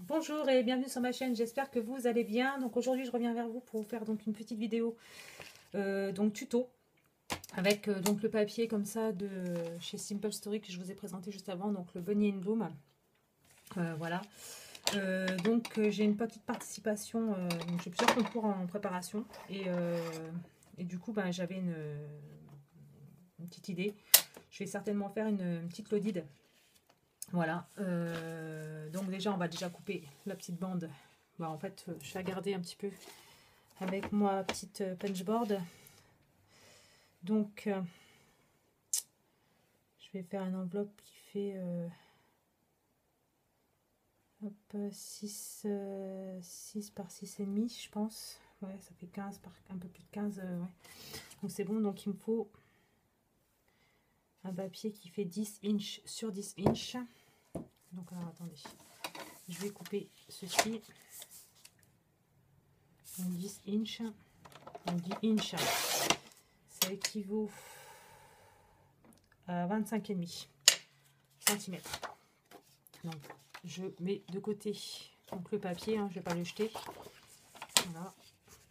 Bonjour et bienvenue sur ma chaîne, j'espère que vous allez bien. Donc aujourd'hui je reviens vers vous pour vous faire donc une petite vidéo donc tuto avec donc le papier comme ça de chez Simple Story que je vous ai présenté juste avant, donc le Bunny in Bloom. Voilà. Donc j'ai une petite participation, j'ai plusieurs concours en préparation et du coup ben, j'avais une petite idée. Je vais certainement faire une petite loaded. Voilà, donc déjà on va déjà couper la petite bande. Bah, en fait je vais garder un petit peu avec ma petite punchboard. Donc je vais faire une enveloppe qui fait hop, 6 par 6,5 je pense. Ouais, ça fait 15 par un peu plus de 15. Ouais. Donc c'est bon, donc il me faut un papier qui fait 10 inches sur 10 inches. Donc alors attendez, je vais couper ceci. Donc 10 inches. Donc 10 inches, ça équivaut à 25,5 cm. Donc je mets de côté donc le papier, hein, je ne vais pas le jeter. Voilà,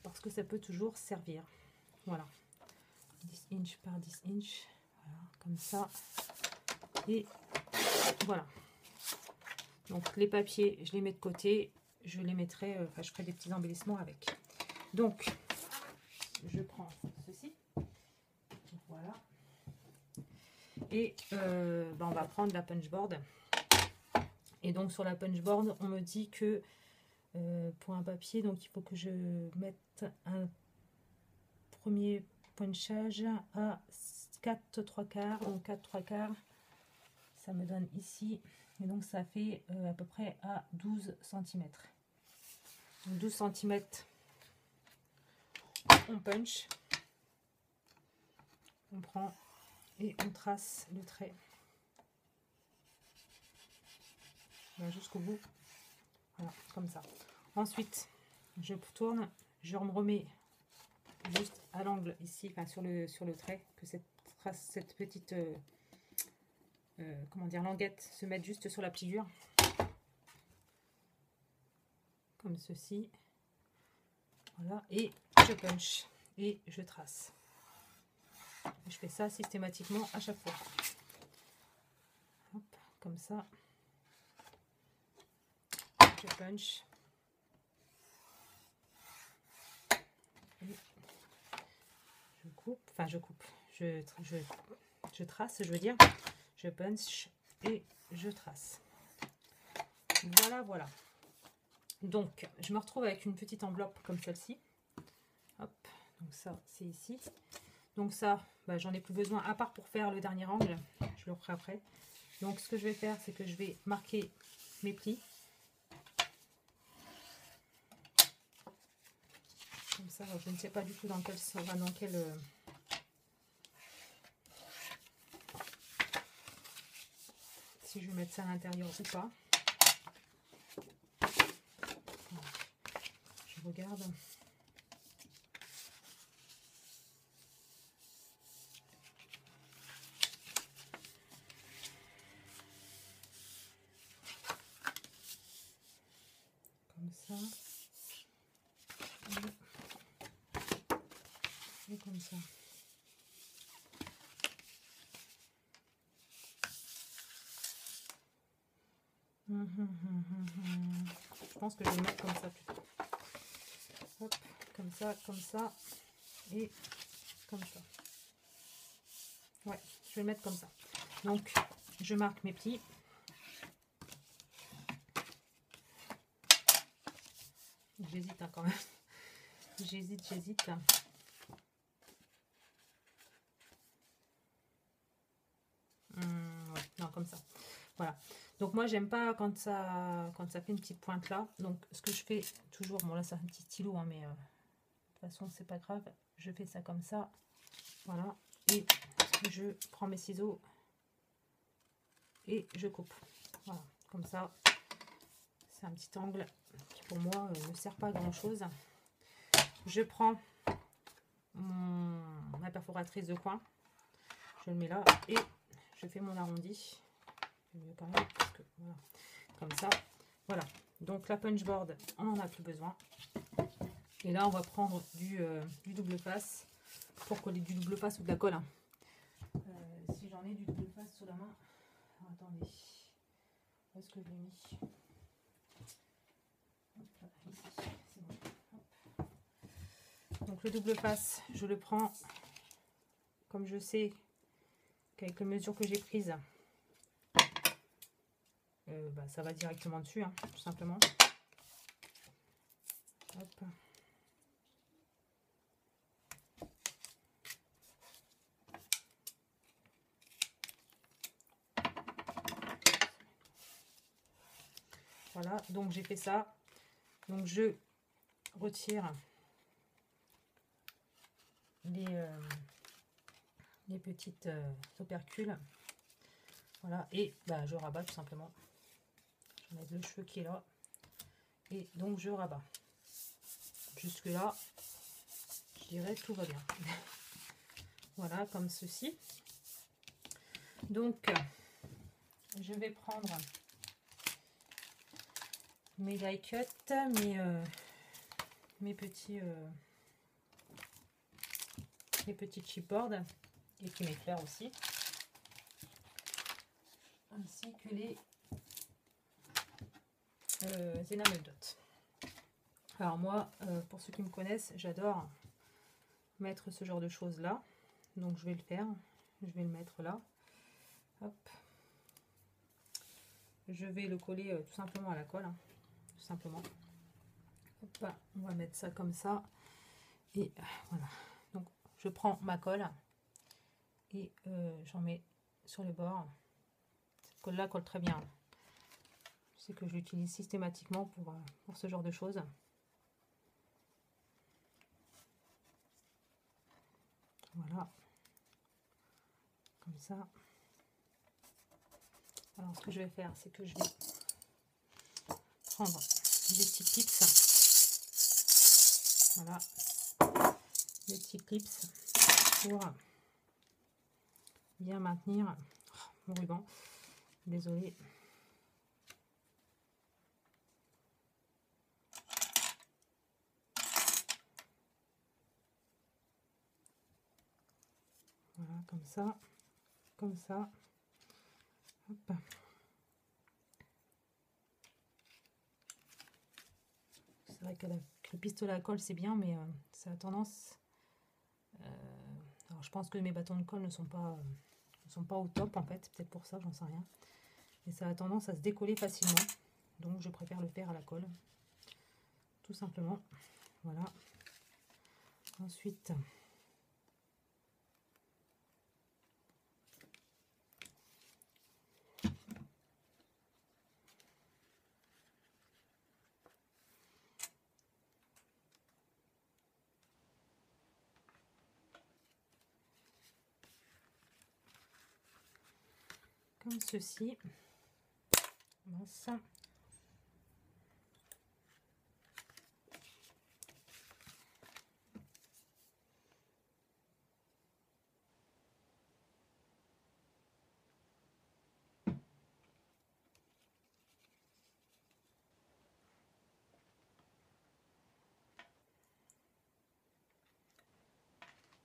parce que ça peut toujours servir. Voilà, 10 inches par 10 inches. Voilà, comme ça. Et voilà. Donc les papiers, je les mets de côté. Je les mettrai, enfin je ferai des petits embellissements avec. Donc je prends ceci. Voilà. Et ben on va prendre la punchboard. Et donc sur la punchboard, on me dit que pour un papier, donc il faut que je mette un premier punchage à 4 3/4. Donc 4 3/4, ça me donne ici. Et donc ça fait à peu près à 12 cm. Donc 12 cm, on punch. On prend et on trace le trait. Jusqu'au bout. Voilà, comme ça. Ensuite, je tourne, je me remets juste à l'angle ici, enfin sur le trait, que cette petite comment dire, languette se mette juste sur la pliure. Comme ceci. Voilà, et je punch et je trace. Et je fais ça systématiquement à chaque fois. Hop, comme ça. Je punch. Et je coupe, enfin je coupe, je trace, je veux dire, je punch et je trace. Voilà, voilà. Donc, je me retrouve avec une petite enveloppe comme celle-ci. Hop, donc ça, c'est ici. Donc ça, bah, j'en ai plus besoin, à part pour faire le dernier angle. Je le referai après. Donc, ce que je vais faire, c'est que je vais marquer mes plis. Comme ça, je ne sais pas du tout dans quel si je vais mettre ça à l'intérieur ou pas. Je regarde. Comme ça. Et comme ça. Je pense que je vais le mettre comme ça plutôt. Hop, comme ça, et comme ça. Ouais, je vais le mettre comme ça. Donc, je marque mes plis. J'hésite hein, quand même. J'hésite. Ouais, non, comme ça. Voilà. Donc moi j'aime pas quand ça fait une petite pointe là. Donc ce que je fais toujours, bon là c'est un petit stylo hein, mais de toute façon c'est pas grave. Je fais ça comme ça. Voilà. Et je prends mes ciseaux et je coupe. Voilà, comme ça. C'est un petit angle qui pour moi ne sert pas à grand chose. Je prends ma perforatrice de coin. Je le mets là et je fais mon arrondi. Mieux quand même, parce que, voilà, comme ça, voilà. Donc la punchboard, on n'en a plus besoin. Et là, on va prendre du double face pour coller du double face ou de la colle. Hein. Si j'en ai du double face sous la main. Alors, attendez. Où est-ce que je l'ai mis? Hop, là, ici, c'est bon. Hop. Donc le double face, je le prends comme je sais qu'avec les mesures que j'ai prises, ça va directement dessus, hein, tout simplement. Hop. Voilà, donc j'ai fait ça. Donc je retire les petites opercules. Voilà, et je rabats tout simplement. J'enlève le cheveu qui est là. Et donc je rabats. Jusque là, je dirais tout va bien. Voilà, comme ceci. Donc, je vais prendre mes die cut, mes petits chipboards et puis mes fleurs aussi, ainsi que les enamel dots. Alors moi, pour ceux qui me connaissent, j'adore mettre ce genre de choses là, donc je vais le faire. Je vais le mettre là. Hop. Je vais le coller tout simplement à la colle, hein, tout simplement. Hop, on va mettre ça comme ça. Et voilà. Donc je prends ma colle et j'en mets sur le bord. Cette colle là colle très bien. Je sais que je l'utilise systématiquement pour ce genre de choses. Voilà. Comme ça. Alors ce que je vais faire, c'est que je vais prendre des petits clips. Voilà. Des petits clips pour bien maintenir mon ruban. Désolée. Voilà, comme ça. Comme ça. Hop. C'est vrai que le pistolet à colle c'est bien, mais ça a tendance... alors je pense que mes bâtons de colle ne sont pas au top en fait, c'est peut-être pour ça, j'en sais rien. Et ça a tendance à se décoller facilement, donc je préfère le faire à la colle, tout simplement. Voilà. Ensuite... comme ceci. Mince.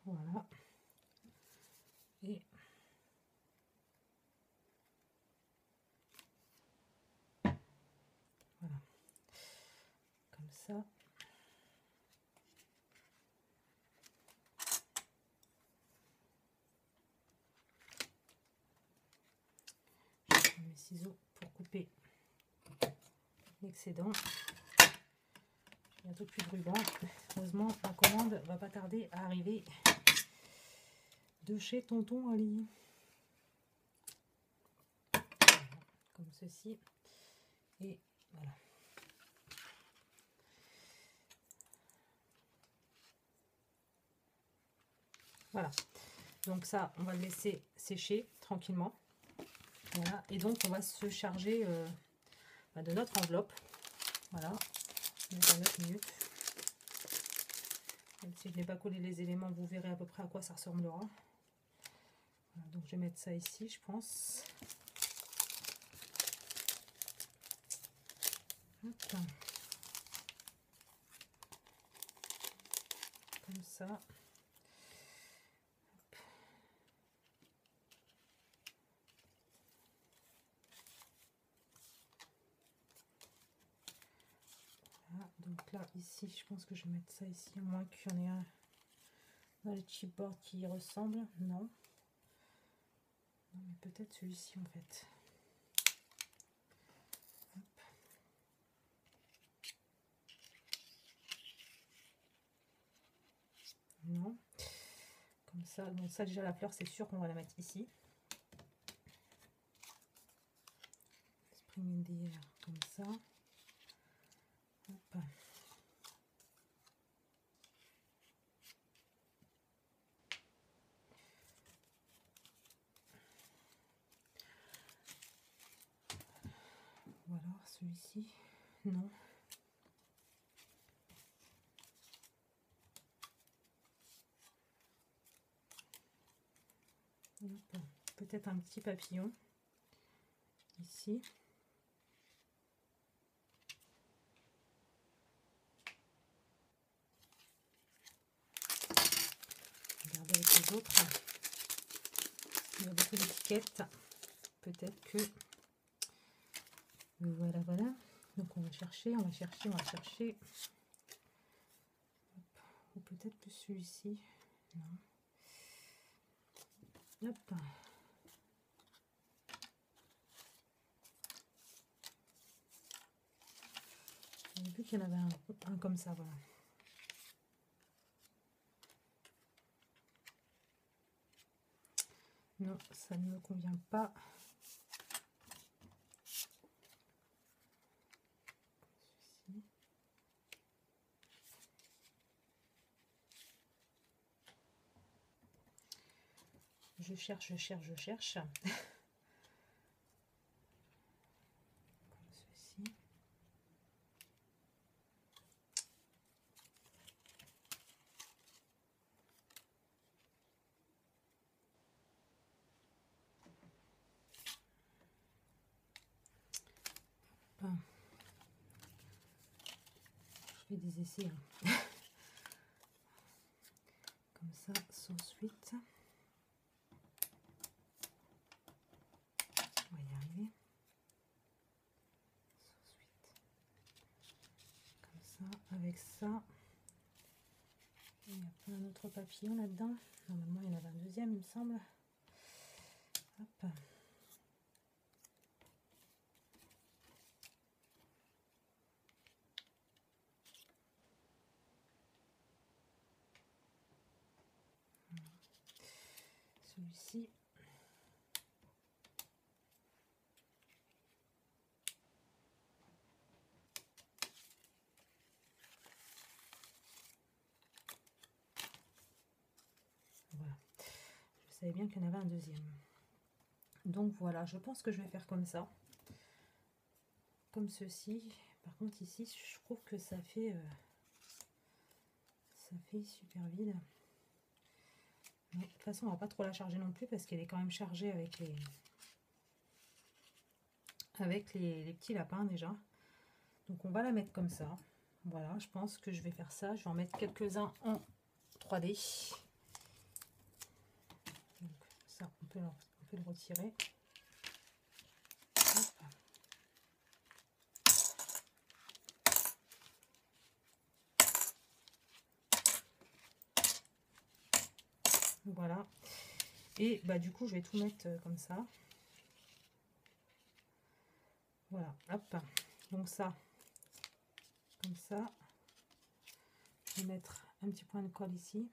Voilà. Et voilà. Comme ça. Je prends mes ciseaux pour couper l'excédent. Bientôt plus de ruban. Heureusement, la commande va pas tarder à arriver de chez Tonton Ali. Voilà, comme ceci. Et voilà. Voilà. Donc ça, on va le laisser sécher tranquillement. Voilà. Et donc, on va se charger de notre enveloppe. Voilà. Donc, 9 minutes. Même si je n'ai pas collé les éléments, vous verrez à peu près à quoi ça ressemblera. Voilà, donc je vais mettre ça ici, je pense. Hop. Comme ça. Hop. Voilà, donc là, ici, je pense que je vais mettre ça ici, à moins qu'il y en ait un dans le chipboard qui y ressemble. Non. Non, mais peut-être celui-ci en fait. Hop. Non. Comme ça. Donc ça déjà la fleur c'est sûr qu'on va la mettre ici. Spring in the air comme ça. Hop. Voilà, celui-ci. Non. Peut-être un petit papillon ici. Regardez avec les autres. Il y a beaucoup d'étiquettes. Peut-être que... Voilà, voilà. Donc on va chercher, on va chercher, on va chercher. Hop. Ou peut-être plus celui-ci. Non. Hop. J'ai vu qu'il y en avait un comme ça, voilà. Non, ça ne me convient pas. Ceci. Je cherche, je cherche, je cherche. Comme ceci. Enfin, je fais des essais. Hein. Comme ça, sans suite. On va y arriver. Sans suite. Comme ça, avec ça. Il y a plein d'autres papillons là-dedans. Normalement, il y en avait un deuxième, il me semble. Hop. Celui-ci. Voilà. Je savais bien qu'il y en avait un deuxième. Donc voilà, je pense que je vais faire comme ça. Comme ceci. Par contre ici, je trouve que ça fait super vide. Mais de toute façon, on va pas trop la charger non plus parce qu'elle est quand même chargée avec les petits lapins déjà. Donc on va la mettre comme ça. Voilà, je pense que je vais faire ça. Je vais en mettre quelques-uns en 3D. Donc ça, on peut le retirer. Hop. Voilà. Et bah du coup, je vais tout mettre comme ça. Voilà, hop. Donc ça, comme ça. Je vais mettre un petit point de colle ici.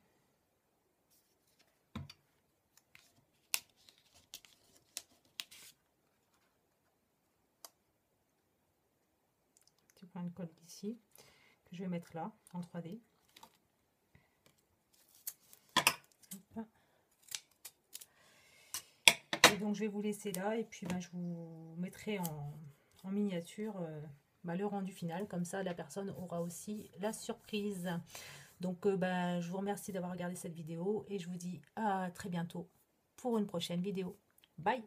Petit point de colle ici, que je vais mettre là, en 3D. Hop. Et donc je vais vous laisser là, et puis bah, je vous mettrai en miniature le rendu final, comme ça la personne aura aussi la surprise. Donc je vous remercie d'avoir regardé cette vidéo, et je vous dis à très bientôt pour une prochaine vidéo. Bye!